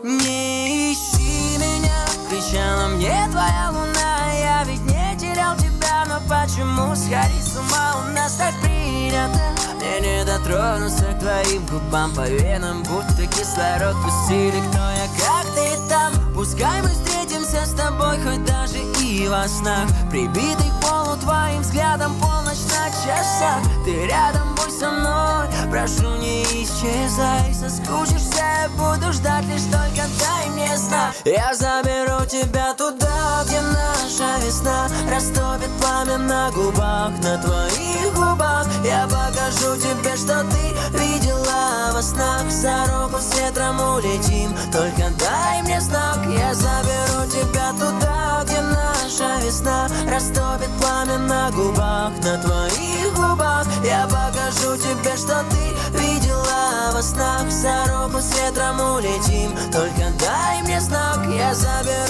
Не ищи меня, кричала мне твоя луна. Я ведь не терял тебя, но почему сходить с ума? У нас так принято. Мне не дотронуться к твоим губам, по венам будто кислород пустили. Кто я, как ты там? Пускай мы встретимся с тобой хоть даже и во снах, прибитый к полу твоим взглядом, полночь на часах. Ты рядом, будь со мной, прошу, не исчезай. Соскучишься, я буду ждать, лишь только дай мне знак. Я заберу тебя туда, где наша весна растопит пламя на губах, на твоих губах. Я покажу тебе, что ты видела во снах. За руку с ветром улетим, только дай мне знак. Я заберу тебя туда, где наша весна растопит пламя на губах, на твоих губах. Я покажу тебе, что ты видела во снах. За руку с ветром улетим, только дай мне знак. Я заберу